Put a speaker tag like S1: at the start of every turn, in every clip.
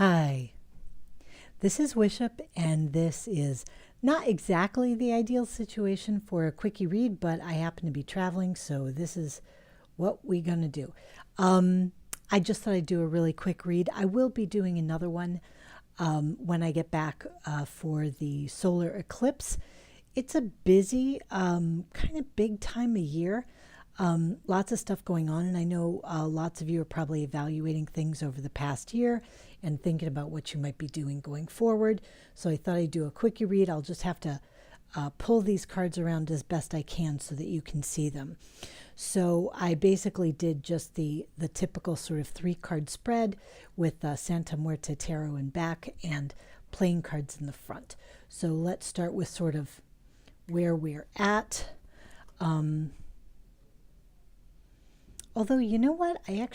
S1: Hi, this is Wishop, and this is not exactly the ideal situation for a quickie read, but I happen to be traveling, so this is what we're going to do. I just thought I'd do a really quick read. I will be doing another one when I get back for the solar eclipse. It's a busy, kind of big time of year. Lots of stuff going on, and I know lots of you are probably evaluating things over the past year and thinking about what you might be doing going forward. So I thought I'd do a quickie read. I'll just have to pull these cards around as best I can so that you can see them. So I basically did just the typical sort of 3-card spread with Santa Muerte Tarot in back and playing cards in the front. So let's start with sort of where we're at. Although, you know what? I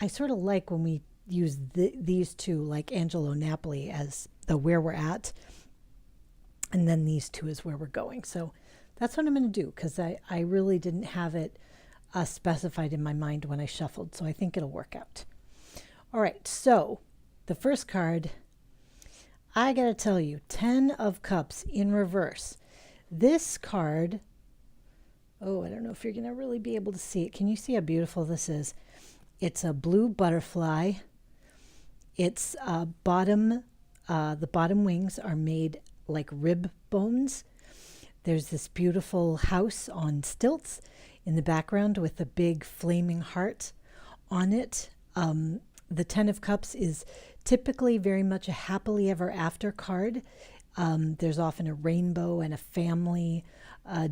S1: sort of like when we use these two, like Angelo Napoli, as the where we're at, and then these two is where we're going. So that's what I'm going to do, because I really didn't have it specified in my mind when I shuffled, so I think it'll work out. All right, so the first card, I got to tell you, 10 of Cups in reverse. This card... Oh, I don't know if you're going to really be able to see it. Can you see how beautiful this is? It's a blue butterfly. It's the bottom wings are made like rib bones. There's this beautiful house on stilts in the background with a big flaming heart on it. The 10 of Cups is typically very much a happily ever after card. There's often a rainbow and a family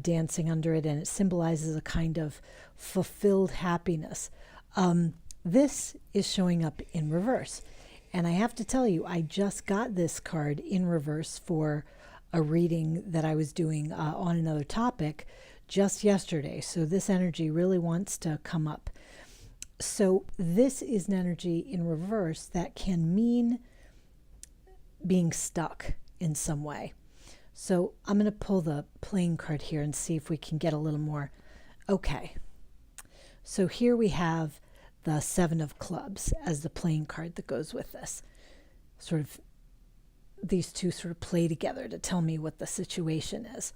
S1: dancing under it, and it symbolizes a kind of fulfilled happiness. This is showing up in reverse. And I have to tell you, I just got this card in reverse for a reading that I was doing on another topic just yesterday. So this energy really wants to come up. So this is an energy in reverse that can mean being stuck in some way. So I'm going to pull the playing card here and see if we can get a little more. Okay. So here we have the 7 of Clubs as the playing card that goes with this. Sort of these two sort of play together to tell me what the situation is.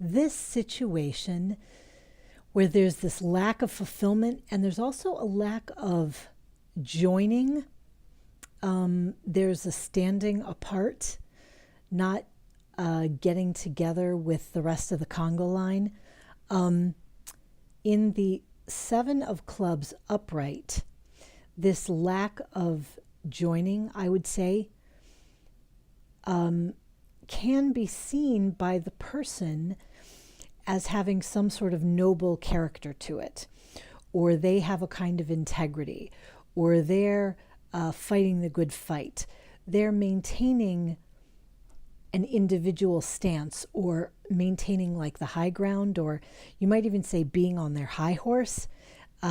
S1: This situation where there's this lack of fulfillment and there's also a lack of joining. There's a standing apart, not getting together with the rest of the Congo line. In the 7 of Clubs upright, this lack of joining, I would say, can be seen by the person as having some sort of noble character to it, or they have a kind of integrity, or they're fighting the good fight. They're maintaining an individual stance, or maintaining like the high ground, or you might even say being on their high horse.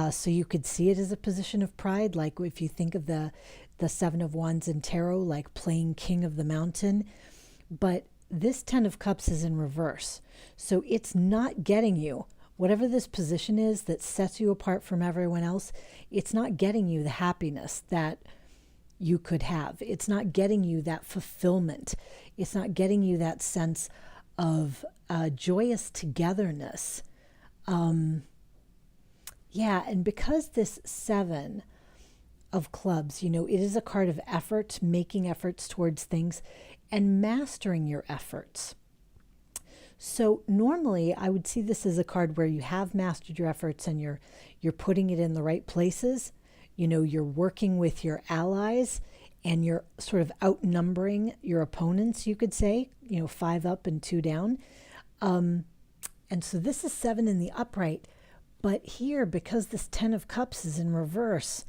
S1: So you could see it as a position of pride. Like if you think of the 7 of Wands in tarot, like playing king of the mountain. But this 10 of Cups is in reverse. So it's not getting you. Whatever this position is that sets you apart from everyone else, it's not getting you the happiness that you could have. It's not getting you that fulfillment. It's not getting you that sense of joyous togetherness. Yeah, and because this 7 of Clubs, it is a card of effort, making efforts towards things and mastering your efforts. So normally I would see this as a card where you have mastered your efforts and you're putting it in the right places. You're working with your allies and you're sort of outnumbering your opponents, you could say, 5 up and 2 down. And so this is 7 in the upright. But here, because this 10 of Cups is in reverse,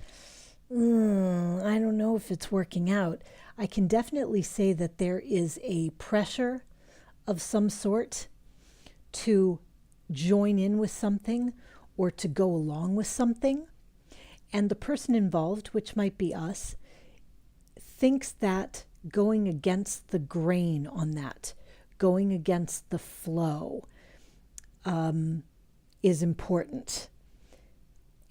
S1: I don't know if it's working out. I can definitely say that there is a pressure of some sort to join in with something or to go along with something. And the person involved, which might be us, thinks that going against the grain on that, going against the flow, is important.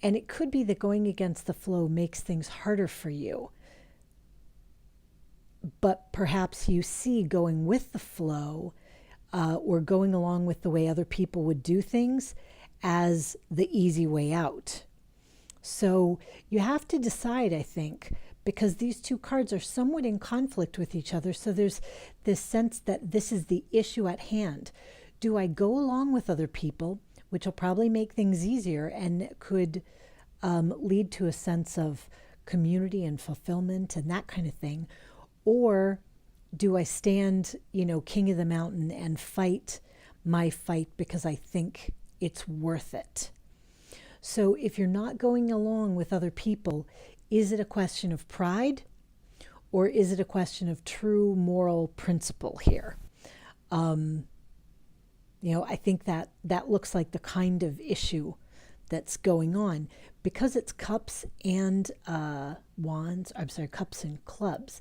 S1: And it could be that going against the flow makes things harder for you. But perhaps you see going with the flow or going along with the way other people would do things as the easy way out. So you have to decide, I think, because these two cards are somewhat in conflict with each other. So there's this sense that this is the issue at hand. Do I go along with other people, which will probably make things easier and could lead to a sense of community and fulfillment and that kind of thing? Or do I stand, king of the mountain and fight my fight because I think it's worth it? So if you're not going along with other people, is it a question of pride or is it a question of true moral principle here? I think that looks like the kind of issue that's going on because it's cups and cups and clubs.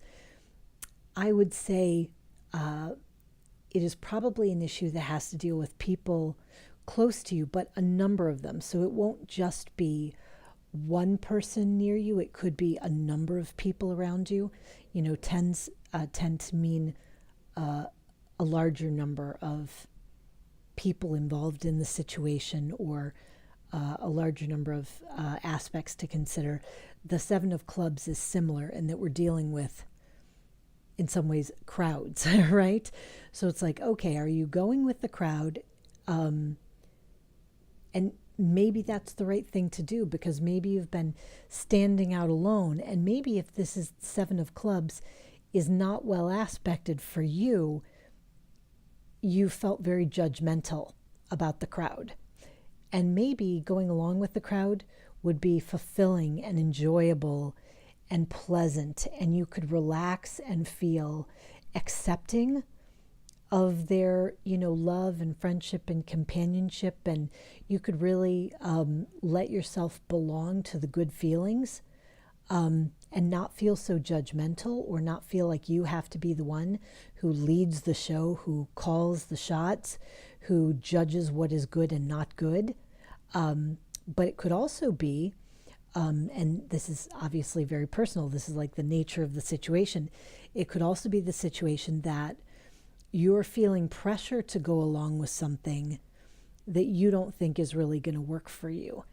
S1: I would say it is probably an issue that has to deal with people close to you, but a number of them. So it won't just be one person near you. It could be a number of people around you. Tend to mean a larger number of people involved in the situation or a larger number of aspects to consider. The Seven of Clubs is similar in that we're dealing with, in some ways, crowds, right? So it's like, okay, are you going with the crowd? And maybe that's the right thing to do because maybe you've been standing out alone. And maybe if this is Seven of Clubs is not well aspected for you, you felt very judgmental about the crowd. And maybe going along with the crowd would be fulfilling and enjoyable and pleasant, and you could relax and feel accepting of their, love and friendship and companionship, and you could really let yourself belong to the good feelings and not feel so judgmental or not feel like you have to be the one who leads the show, who calls the shots, who judges what is good and not good. But it could also be, and this is obviously very personal, this is like the nature of the situation. It could also be the situation that you're feeling pressure to go along with something that you don't think is really going to work for you.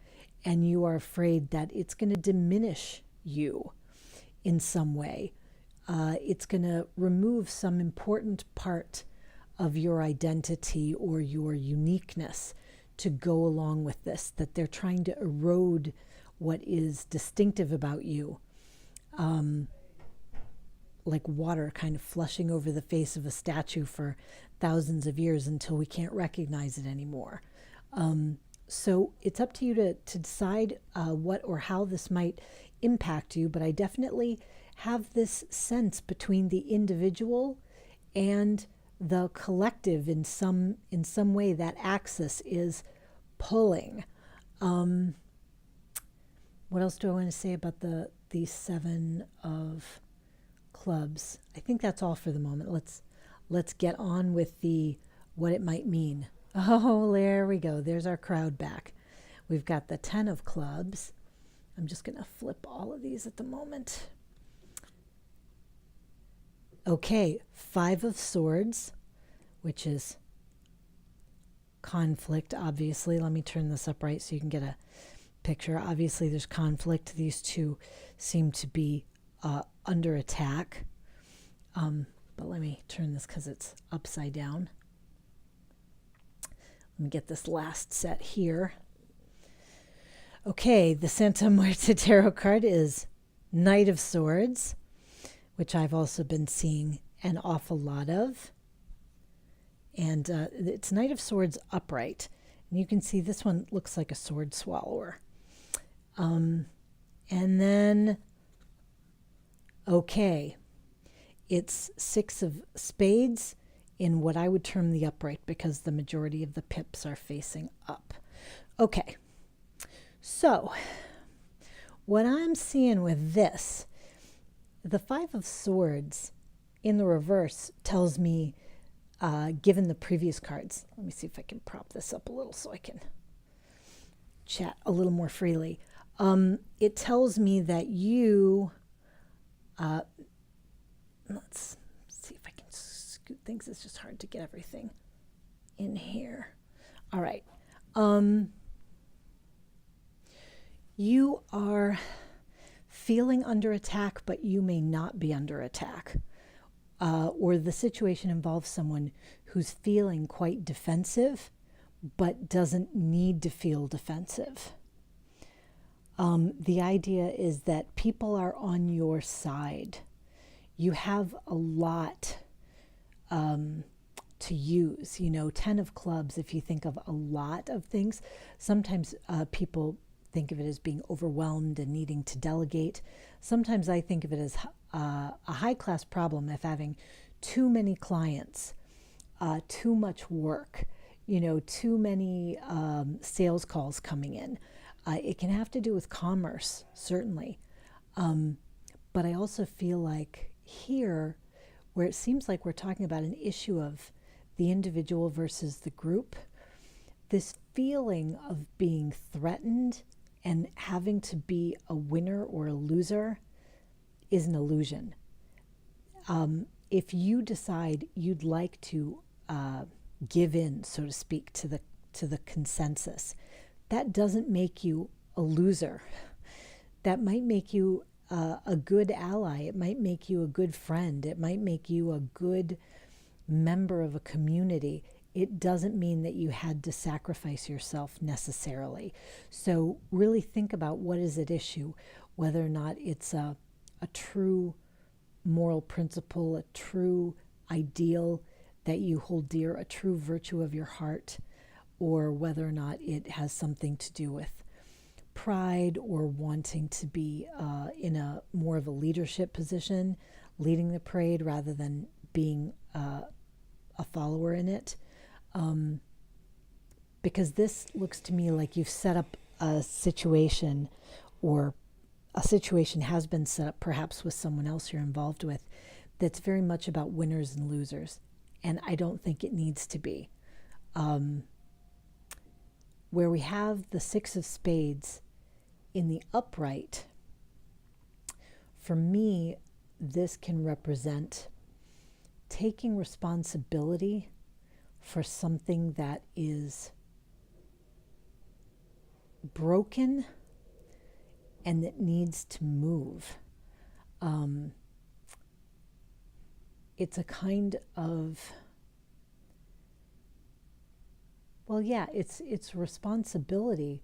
S1: And you are afraid that it's going to diminish you in some way. It's going to remove some important part of your identity or your uniqueness to go along with this, that they're trying to erode what is distinctive about you. Like water kind of flushing over the face of a statue for thousands of years until we can't recognize it anymore. So it's up to you to decide what or how this might impact you, but I definitely have this sense between the individual and the collective in some way. That axis is pulling. What else do I want to say about the Seven of Clubs? I think that's all for the moment. Let's get on with what it might mean. Oh, there we go. There's our crowd back. We've got the 10 of Clubs. I'm just going to flip all of these at the moment. Okay, 5 of Swords, which is conflict, obviously. Let me turn this up right so you can get a picture. Obviously, there's conflict. These two seem to be under attack. But let me turn this because it's upside down. Let me get this last set here. Okay, the Santa Muerte Tarot card is Knight of Swords, which I've also been seeing an awful lot of. And it's Knight of Swords upright. And you can see this one looks like a sword swallower. And then, okay, it's 6 of Spades in what I would term the upright because the majority of the pips are facing up. Okay, so what I'm seeing with this, the 5 of Swords in the reverse tells me, given the previous cards, let me see if I can prop this up a little so I can chat a little more freely. It tells me that you, uh, let's see if I can scoot things. It's just hard to get everything in here. All right. You are feeling under attack, but you may not be under attack. Or the situation involves someone who's feeling quite defensive, but doesn't need to feel defensive. The idea is that people are on your side. You have a lot to use. 10 of clubs, if you think of a lot of things, sometimes people think of it as being overwhelmed and needing to delegate. Sometimes I think of it as a high-class problem if having too many clients, too much work, too many sales calls coming in. It can have to do with commerce, certainly. But I also feel like here, where it seems like we're talking about an issue of the individual versus the group, this feeling of being threatened and having to be a winner or a loser is an illusion. If you decide you'd like to give in, so to speak, to the consensus, that doesn't make you a loser. That might make you a good ally. It might make you a good friend. It might make you a good member of a community. It doesn't mean that you had to sacrifice yourself necessarily. So really think about what is at issue, whether or not it's a true moral principle, a true ideal that you hold dear, a true virtue of your heart, or whether or not it has something to do with pride or wanting to be in a more of a leadership position, leading the parade rather than being a follower in it. Because this looks to me like you've set up a situation, or a situation has been set up perhaps with someone else you're involved with, that's very much about winners and losers. And I don't think it needs to be. Where we have the 6 of spades in the upright, for me, this can represent taking responsibility for something that is broken and that needs to move. It's a kind of, well, yeah, it's responsibility,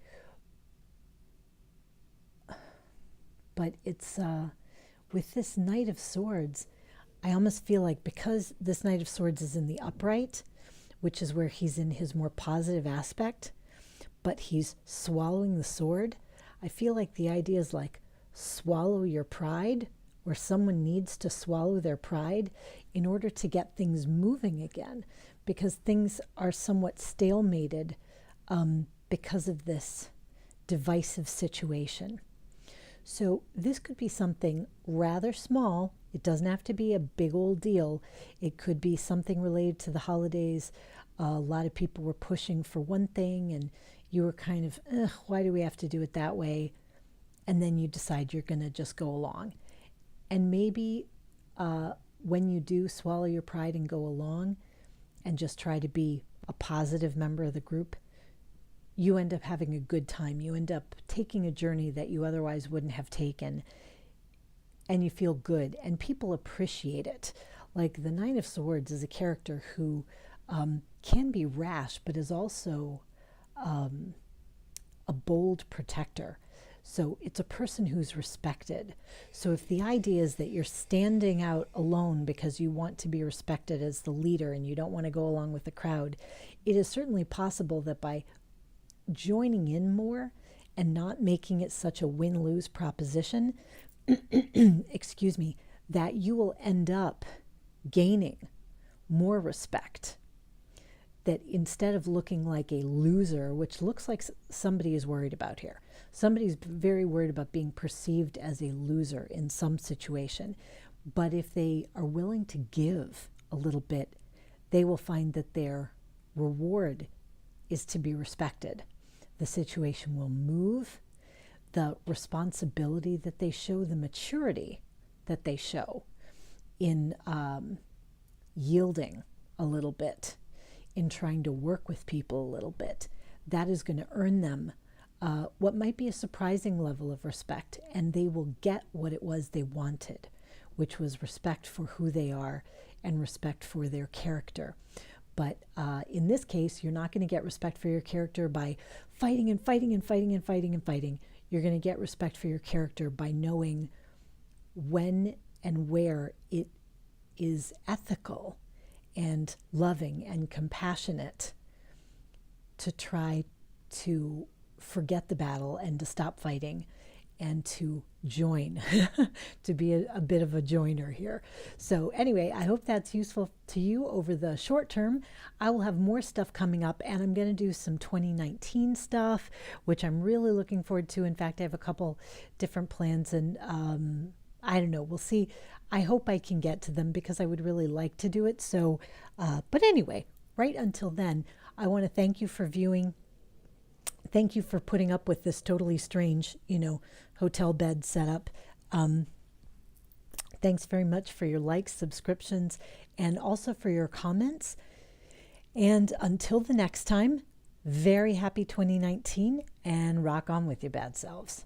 S1: but it's with this Knight of Swords, I almost feel like because this Knight of Swords is in the upright, which is where he's in his more positive aspect, but he's swallowing the sword, I feel like the idea is like swallow your pride, where someone needs to swallow their pride in order to get things moving again, because things are somewhat stalemated because of this divisive situation. So this could be something rather small. It doesn't have to be a big old deal. It could be something related to the holidays. A lot of people were pushing for one thing and you were kind of, why do we have to do it that way? And then you decide you're going to just go along. And maybe when you do swallow your pride and go along and just try to be a positive member of the group, you end up having a good time. You end up taking a journey that you otherwise wouldn't have taken, and you feel good, and people appreciate it. Like the Nine of Swords is a character who can be rash, but is also a bold protector. So it's a person who's respected. So if the idea is that you're standing out alone because you want to be respected as the leader and you don't want to go along with the crowd, it is certainly possible that by joining in more and not making it such a win-lose proposition, excuse me, that you will end up gaining more respect. That instead of looking like a loser, which looks like somebody is worried about here, somebody's very worried about being perceived as a loser in some situation. But if they are willing to give a little bit, they will find that their reward is to be respected. The situation will move. the responsibility that they show, the maturity that they show in yielding a little bit, in trying to work with people a little bit, that is going to earn them what might be a surprising level of respect, and they will get what it was they wanted, which was respect for who they are and respect for their character. But in this case, you're not going to get respect for your character by fighting and fighting and fighting and fighting and fighting. You're going to get respect for your character by knowing when and where it is ethical and loving and compassionate to try to forget the battle and to stop fighting and to join, to be a bit of a joiner here. So anyway, I hope that's useful to you over the short term. I will have more stuff coming up, and I'm going to do some 2019 stuff, which I'm really looking forward to. In fact, I have a couple different plans, and I don't know, we'll see. I hope I can get to them because I would really like to do it. So, but anyway, right until then, I want to thank you for viewing. Thank you for putting up with this totally strange, hotel bed setup. Thanks very much for your likes, subscriptions, and also for your comments. And until the next time, very happy 2019, and rock on with your bad selves.